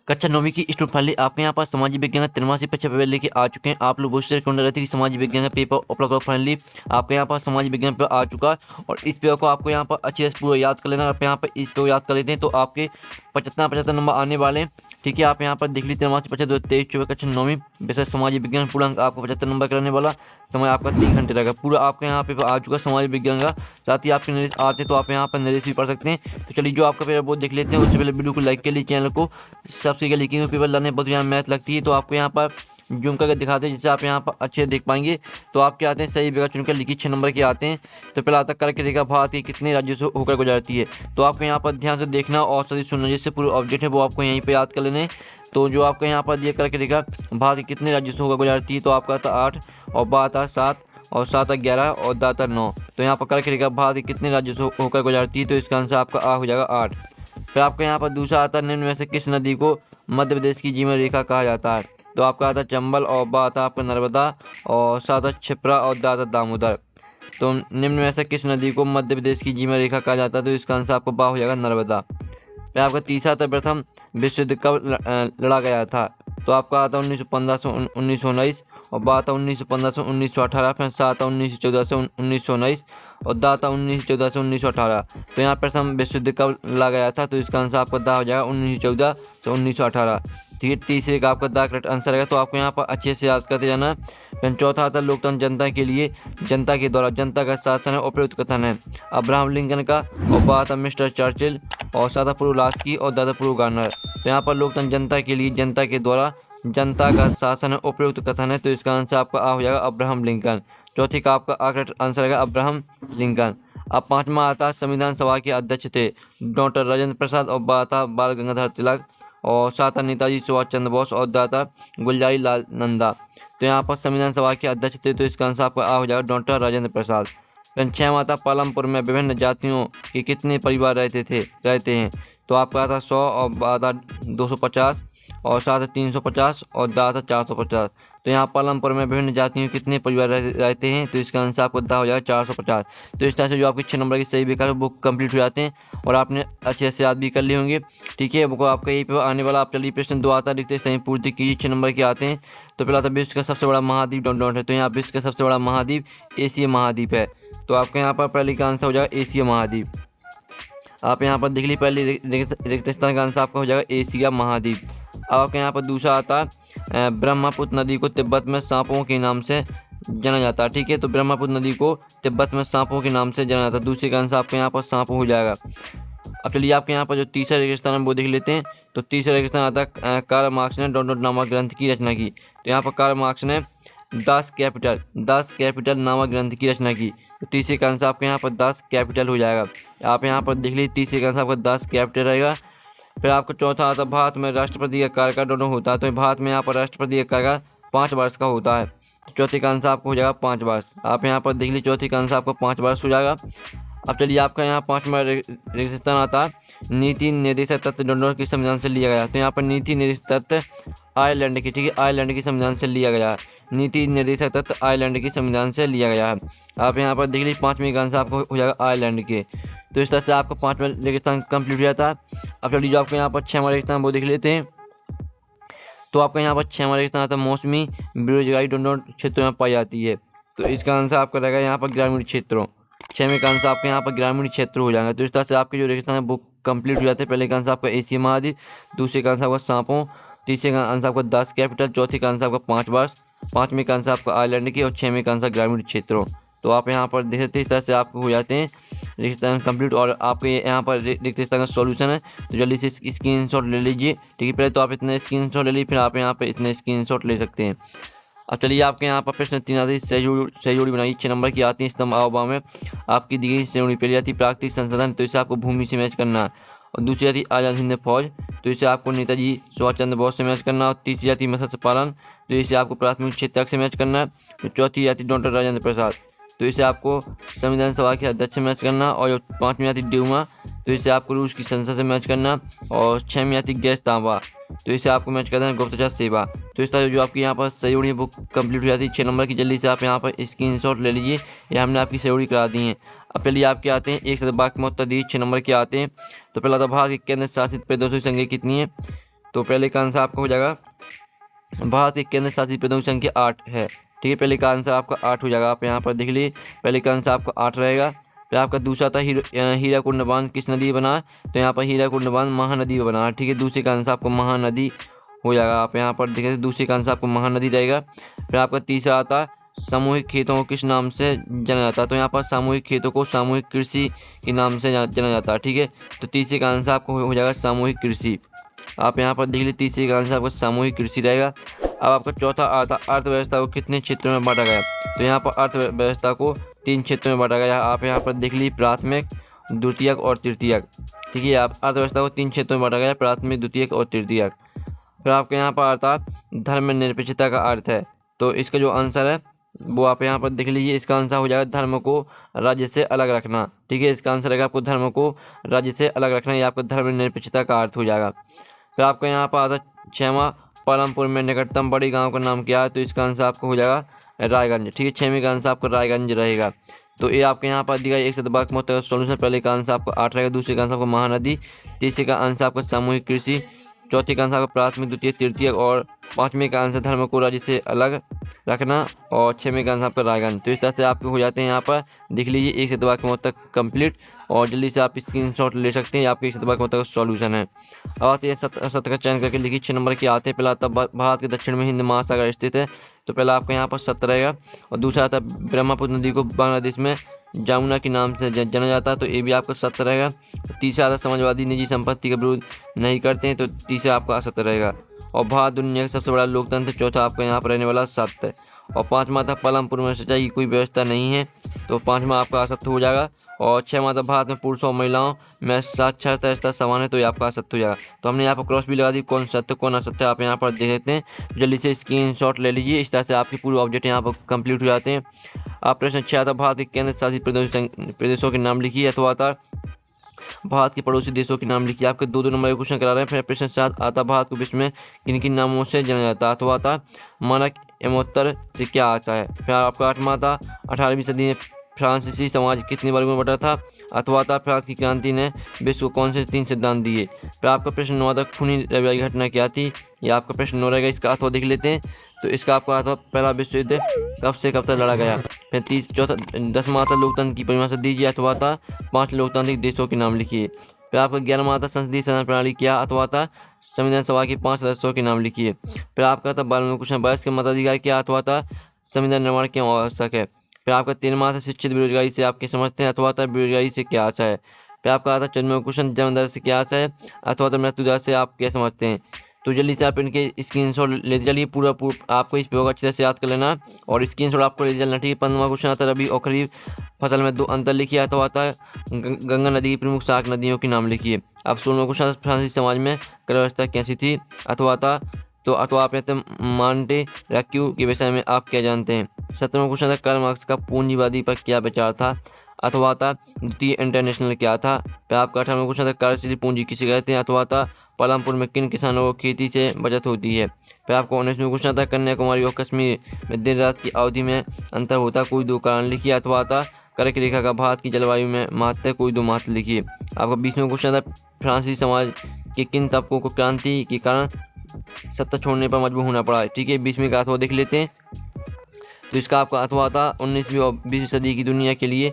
कक्षा 9वीं की student finally आपके यहाँ पर समाज विज्ञान का 83 पेपर लेके आ चुके हैं। आप लोग बहुत से कमेंट रहते हैं कि समाज विज्ञान का पेपर उपलब्ध हो। फाइनली आपके यहाँ पर समाज विज्ञान पेपर आ चुका है और इस पेपर को आपको यहाँ पर अच्छे से पूरा याद कर लेना। आप यहाँ पर इस पेपर याद कर लेते हैं तो आपके 75 नंबर आने वाले हैं। ठीक है, आप यहाँ पर देख लीजिए 23 कक्षा 9वीं विषय समाज विज्ञान पूरा अंक आपको 75 नंबर करने वाला। समय आपका 3 घंटे रहेगा। पूरा आपका यहाँ पेपर आ चुका समाज विज्ञान का। साथ ही आपके नरेश आते हैं तो आप यहाँ पर नरेश भी पढ़ सकते हैं। तो चलिए जो आपका पेपर वो देख लेते हैं। उससे पहले वीडियो को लाइक कर लीजिए, चैनल को सबसे के लिखी पेपर लाने बहुत यहाँ मैथ लगती है तो आपको यहाँ पर जूम करके दिखाते हैं जिससे आप यहाँ पर अच्छे देख पाएंगे। तो आपके आते हैं सही जगह चुनकर लिखी 6 नंबर के आते हैं। तो पहले आता करके देखा भारत के कितने राज्यों से होकर गुजरती है। तो आपको यहाँ पर ध्यान से देखना और सभी सुनना, जिससे पूरे ऑब्जेक्ट है वो आपको यहीं पे याद कर लेने। तो जो आपको यहाँ पर दिए करके देखा भारत के कितने राज्यों से होकर गुजरती है तो आपका आता 8 और बा आता 7 और 7 11 और दा आता 9। तो यहाँ पर करके देखा भारत के कितने राज्यों से होकर गुजरती है तो इसका आंसर आपका आ हो जाएगा 8। फिर आपको यहाँ पर दूसरा आता निम्न में से किस नदी को मध्य प्रदेश की जीवन रेखा कहा जाता है। तो आपका आता चंबल और बा आता आपका नर्मदा और सा आता क्षिप्रा और दा आता दामोदर। तो निम्न में से किस नदी को मध्य प्रदेश की जीवन रेखा कहा जाता है तो इसका आंसर आपको बा हो जाएगा नर्मदा। फिर आपका तीसरा आता प्रथम विश्व युद्ध कब लड़ा गया था। तो आपका आता 1915 से 1919 और बा आता 1915 से 1918। फिर सा आता 1914 से 1919 और दा आता 1914 से 1918। तो यहाँ प्रथम विश्व युद्ध कब लड़ा गया था तो इसका आंसर आपका दा हो जाएगा 1914 से 1918। ठीक है, तीसरे का आपका दा करेक्ट आंसर रहेगा। तो आपको यहाँ पर अच्छे से याद करते जाना है। फिर चौथा आता लोकतंत्र जनता के लिए, जनता के द्वारा, जनता का शासन है, उपयुक्त कथन है। अब्राहम लिंकन का और बा आता मिस्टर चर्चिल और सा आता पुरुलास्की और दा आता पुरु गार्नर। तो यहाँ पर लोकतंत्र जनता के लिए, जनता के द्वारा, जनता का शासन है, उपयुक्त कथन है। तो इसका आंसर आपका आ हो जाएगा अब्राहम लिंकन। चौथी का आपका आ करेक्ट आंसर रहेगा अब्राहम लिंकन। अब पांचवा आता संविधान सभा के अध्यक्ष थे डॉक्टर राजेंद्र प्रसाद और बा आता बाल गंगाधर तिलक और साता नेताजी सुभाष चंद्र बोस और दाता गुलजारी लाल नंदा। तो यहाँ पर संविधान सभा के अध्यक्ष थे तो इसका आंसर आपका आ हो जाएगा डॉक्टर राजेंद्र प्रसाद। फिर छः आता पालमपुर में विभिन्न जातियों के कितने परिवार रहते हैं। तो आपका आता 100 और बा आता 250 और सात 350 और दा आता 450। तो यहाँ पालमपुर में विभिन्न जातियों के कितने परिवार रहते हैं तो इसका आंसर आपको दा हो जाएगा 450। तो इस तरह से जो आपके 6 नंबर के सही विकल्प बुक कंप्लीट हो जाते हैं और आपने अच्छे से याद भी कर लिए होंगे। ठीक है, वो आपका यही पे आने वाला। आप चलिए प्रश्न 2 आता लिखते हैं पूर्ति कीजिए। 6 नंबर के आते हैं। तो पहला आता विश्व का सबसे बड़ा महाद्वीप डॉट है। तो यहाँ विश्व का सबसे बड़ा महाद्वीप एशिया महाद्वीप है। तो आपके यहाँ पर पहले का आंसर हो जाएगा एशिया महाद्वीप। आप यहाँ पर देख लीजिए पहले रेगिस्तान का आंसर आपका हो जाएगा एशिया महाद्वीप। अब आपके यहाँ पर दूसरा आता है ब्रह्मपुत्र नदी को तिब्बत में सांपों के नाम से जाना जाता है। ठीक है, तो ब्रह्मपुत्र नदी को तिब्बत में सांपों के नाम से जाना जाता है। दूसरे का आंसर आपके यहाँ पर सांप हो जाएगा। अब चलिए आपके यहाँ पर जो तीसरा रेगिस्तान है वो देख लेते हैं। तो तीसरा रेगिस्तान आता है कार्ल मार्क्स ने डॉट नामक ग्रंथ की रचना की। तो यहाँ पर कार्ल मार्क्स ने दास कैपिटल नामक ग्रंथ की रचना की। तो तीसरे का आंसर आपके यहाँ पर दास कैपिटल हो जाएगा। आप यहाँ पर देख लीजिए तीसरे का आंसर आपका दास कैपिटल रहेगा। फिर आपका चौथा आता भारत में राष्ट्रपति का कार्यकाल दोनों होता है। तो भारत में यहाँ पर राष्ट्रपति का कार्यकाल 5 वर्ष का होता है। तो चौथे का आंसर आपको हो जाएगा 5 वर्ष। आप यहाँ पर देख लीजिए चौथे का आंसर आपको 5 वर्ष हो जाएगा। अब चलिए आपका यहाँ 5वां रेगिस्तान आता है नीति निर्देशक तत्व डोंडोर के संविधान से लिया गया। तो यहाँ पर नीति निर्देशक तत्व आयरलैंड की, ठीक है, आयरलैंड के संविधान से लिया गया है। नीति निर्देशक तत्व आयरलैंड के संविधान से लिया गया है। आप यहाँ पर देख लीजिए 5वें का आंसर आपको हो जाएगा आयरलैंड के। तो इस तरह से आपका 5वां रेगिस्तान कंप्लीट हो जाता है। अब चलिए जो आपको यहाँ पर 6वां रेगिस्तान वो देख लेते हैं। तो आपका यहाँ पर 6वां रेगिस्तान आता है मौसमी बेरोजगारी डोंडोर क्षेत्रों में पाई जाती है। तो इसका आंसर आपका रहेगा यहाँ पर ग्रामीण क्षेत्रों। 6वें का आंसर आपके यहाँ पर ग्रामीण क्षेत्र हो जाएगा। तो इस तरह से आपके जो रेगिस्तान है वो कंप्लीट हो जाते हैं। पहले का आंसर आपका एशिया महाद्वीप, दूसरे का आंसर आपका सांपों, तीसरे का आंसर आपका दास कैपिटल, चौथे का आंसर आपका 5 वर्ष, 5वें का आंसर आपका आयरलैंड की और 6वें का आंसर ग्रामीण क्षेत्रों। तो आप यहाँ पर देख सकते हैं इस तरह से आपको हो जाते हैं रेगिस्तान कंप्लीट। और आपके यहाँ पर रेगिस्तान का सॉल्यूशन है तो जल्दी से स्क्रीनशॉट ले लीजिए। ठीक है, पहले तो आप इतने स्क्रीनशॉट ले लीजिए फिर आप यहाँ पे इतने स्क्रीनशॉट ले सकते हैं। अब चलिए आपके यहाँ पर प्रश्न 3 आती है सही जोड़ी बनाइए। 6 नंबर की आती है स्तंभ आववा में आपकी दी गई श्रेणी पहली आती प्राकृतिक संसाधन। तो इसे आपको भूमि से मैच करना है। और दूसरी आती आज़ाद हिंद फौज। तो इसे आपको नेताजी सुभाष चंद्र बोस से मैच करना है। और तीसरी आती मत्स्य पालन। तो इसे आपको प्राथमिक क्षेत्र से मैच करना है। तो चौथी आती डॉक्टर राजेंद्र प्रसाद। तो इसे आपको संविधान सभा के अध्यक्ष से मैच करना। और जो 5वीं आती ड्यूमा। तो इसे आपको रूस की संसद से मैच करना। और 6वीं आती गैस तांबा। तो इसे आपको मैच करना है गुप्तचर सेवा। तो इस तरह जो आपकी यहाँ पर सही जोड़ी बुक कंप्लीट हो जाती है 6 नंबर की। जल्दी से आप यहाँ पर स्क्रीनशॉट ले लीजिए। ये हमने आपकी सही जोड़ी करा दी है। अब चलिए आपके आते हैं एक शतभाग में उत्तर दीजिए। 6 नंबर के आते हैं। तो पहला था भारत के केंद्र शासित प्रदेशों की संख्या कितनी है। तो पहले का आंसर आपका हो जाएगा भारत के केंद्र शासित प्रदेशों की संख्या 8 है। ठीक है, पहले का आंसर आपका 8 हो जाएगा। आप यहाँ पर देख लीजिए, पहले का आंसर आपका 8 रहेगा। फिर आपका दूसरा था हीराकुंड बांध किस नदी में बना, तो यहाँ पर हीराकुंड बांध महानदी में बना। ठीक है, दूसरे का आंसर आपको महानदी हो जाएगा। आप यहाँ पर देखें, दूसरे का आंसर आपको महानदी रहेगा। फिर आपका तीसरा आता सामूहिक खेतों को किस नाम से जाना जाता है, तो यहाँ पर सामूहिक खेतों को सामूहिक कृषि के नाम से जाना जाता है। ठीक है, तो तीसरे का आंसर आपको हो जाएगा सामूहिक कृषि। आप यहाँ पर देख लीजिए, तीसरे का आंसर आपका सामूहिक कृषि रहेगा। अब आपका चौथा आता अर्थव्यवस्था को कितने क्षेत्रों में बांटा गया, तो यहाँ पर अर्थव्यवस्था को 3 क्षेत्रों में बांटा गया। आप यहाँ पर देख लीजिए, प्राथमिक, द्वितीयक और तृतीयक। ठीक है, आप अर्थव्यवस्था को 3 क्षेत्रों में बांटा गया, प्राथमिक, द्वितीयक और तृतीयक। फिर आपके यहाँ पर आता धर्मनिरपेक्षता का अर्थ है, तो इसका जो आंसर है वो आप यहाँ पर देख लीजिए, इसका आंसर हो जाएगा धर्म को राज्य से अलग रखना। ठीक है, इसका आंसर रहेगा आपको धर्म को राज्य से अलग रखना, ये आपका धर्मनिरपेक्षता का अर्थ हो जाएगा। फिर आपका यहाँ पर आता 6वां पालमपुर में निकटतम बड़ी गांव का नाम क्या है, तो इसका आंसर आपको हो जाएगा रायगंज। ठीक है, 6वें का आंसर आपका रायगंज रहेगा। तो ये आपके यहाँ पर दिया 1 मौत का सोल्यूशन। पहले का आंसर आपका 8 रहेगा, दूसरे का आंसर आपका महानदी, तीसरे का आंसर आपका सामूहिक कृषि, चौथे का आंसर आपका प्राथमिक, द्वितीय, तृतीय और 5वें का आंसर धर्म को राज्य से अलग रखना और 6वें का आंसर आपका रायगंज। तो इस तरह से आपके हो जाते हैं यहाँ पर देख लीजिए 1 से 12 मौत तक कंप्लीट, और जल्दी से आप स्क्रीनशॉट ले सकते हैं। आपके 1 से 12 मौत तक सॉल्यूशन है। अब आते हैं 7 का चयन करके लिखिए 6 नंबर के आते हैं। पहला आता भारत के दक्षिण में हिंद महासागर स्थित है, तो पहला आपका यहाँ पर 7 रहेगा। और दूसरा आता ब्रह्मपुत्र नदी को बांग्लादेश में जमुना के नाम से जाना जाता है, तो ये भी आपका 7 रहेगा। तीसरा आता समाजवादी निजी संपत्ति का विरोध नहीं करते हैं, तो तीसरा आपका 7 रहेगा। और भारत दुनिया का सबसे बड़ा लोकतंत्र, चौथा आपका यहाँ पर रहने वाला 7 है। और 5वां था पालमपुर में सिंचाई की कोई व्यवस्था नहीं है, तो 5वां आपका 7 हो जाएगा। और 6वां था भारत में पुरुषों और महिलाओं में साक्षरता स्तर समान है, तो ये आपका 7 हो जाएगा। तो हमने यहाँ पर क्रॉस भी लगा दी, कौन सत्य कौन असत्य आप यहाँ पर देख सकते हैं। जल्दी से स्क्रीनशॉट ले लीजिए, इस तरह से आपके पूरे ऑब्जेक्ट यहाँ पर कंप्लीट हो जाते हैं। आप प्रश्न 6 था भारत के केंद्र शासित प्रदेशों के नाम लिखिए, अथवा था भारत के पड़ोसी देशों के नाम लिखिए। आपके 2 नंबर के क्वेश्चन करा रहे हैं। फिर प्रश्न 7 आता भारत को विश्व में किन किन नामों से जाना जाता है, अथवा आता मानक एवोत्तर से क्या आशा है। फिर आपका 8वां था 18वीं सदी में फ्रांसीसी समाज कितने वर्गों में बटा था, अथवा था फ्रांस की क्रांति ने विश्व को कौन से 3 सिद्धांत दिए। फिर आपका प्रश्न 9 था खूनी रविवार की घटना क्या थी, ये आपका प्रश्न 9 रहेगा। इसका अथवा देख लेते हैं, तो इसका आपका अथवा पहला विश्व युद्ध कब से कब तक लड़ा गया। फिर 10वां था लोकतंत्र की परिभाषा दीजिए, अथवा था 5 लोकतांत्रिक देशों के नाम लिखिए। फिर आपका 11वां था संसदीय शासन प्रणाली क्या, अथवा था संविधान सभा के 5 सदस्यों के नाम लिखिए। फिर आपका था 12वां क्वेश्चन वयस्क के मताधिकार क्या, अथवा था संविधान निर्माण क्यों आवश्यक है। फिर आपका 13वां था शिक्षित बेरोजगारी से आप क्या समझते हैं, अथवा था बेरोजगारी से क्या आशा है। फिर आपका आता 14वां क्वेश्चन जन्म दर से क्या आशा है, अथवा था मृत्यु दर से आप क्या समझते हैं। तो जल्दी से आप इनके स्क्रीनशॉट लेते चलिए, पूरा आपको इस पेपर को अच्छे से याद कर लेना और स्क्रीनशॉट आपको ले चलना। ठीक है, 15वां क्वेश्चन आता है रबी और खरीफ फसल में 2 अंतर लिखिए, अथवा आता है गंगा नदी की प्रमुख सहायक नदियों के नाम लिखिए। अब 16वां क्वेश्चन फ्रांसीसी समाज में कर व्यवस्था कैसी थी, अथवा था तो अथवा आप कहते हैं मांटे रैक्यू के विषय में आप क्या जानते हैं। 17वां क्वेश्चन था कार्ल मार्क्स का पूंजीवादी पर क्या विचार था, अथवा था द्वितीय इंटरनेशनल क्या था। फिर आपका 18वां क्वेश्चन था कार्यशील पूंजी किसे कहते हैं, अथवा था पालमपुर में किन किसानों को खेती से बचत होती है। फिर आपको 19वां क्वेश्चन था कन्याकुमारी और कश्मीर में दिन रात की अवधि में अंतर होता कोई 2 कारण लिखिए, अथवा था कर्क रेखा का भारत की जलवायु में महत्व कोई 2 महत्व लिखिए। आपका 20वां क्वेश्चन था फ्रांसीसी समाज के किन तबकों को क्रांति के कारण सत्ता छोड़ने पर मजबूर होना पड़ा है। ठीक है, 20वें का अथवा देख लेते हैं, तो इसका आपका अथवा था 19वीं और 20वीं सदी की दुनिया के लिए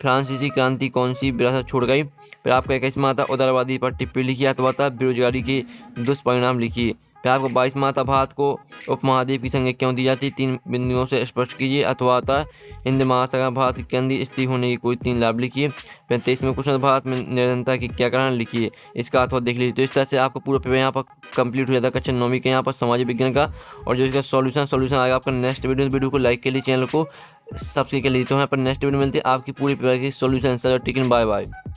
फ्रांसीसी क्रांति कौन सी विरासत छोड़ गई। फिर आपका 21वां था उदारवादी पर टिप्पणी लिखिए, अथवा था बेरोजगारी के दुष्परिणाम लिखिए। फिर आपको 22वां था भारत को उपमहाद्वीप की संज्ञा क्यों दी जाती, 3 बिंदुओं से स्पष्ट कीजिए, अथवा था हिंद महासागर भारत की केंद्रीय स्थिति होने की कोई 3 लाभ लिखिए। फिर 23वें क्वेश्चन भारत में निरंतरता के क्या कारण लिखिए, इसका अथवा देख लीजिए। तो इस तरह से आपका पूरा पेपर यहाँ पर कंप्लीट हो जाता है कक्षा 9वीं के यहाँ पर सामाजिक विज्ञान का। और जो इसका सॉल्यूशन आएगा आपका नेक्स्ट वीडियो को लाइक के लिए चैनल को सब्सक्राइब कर लीजिए। तो यहाँ पर नेक्स्ट वीडियो मिलती है आपकी पूरी पेपर की सॉल्यूशन। Thicken bye bye.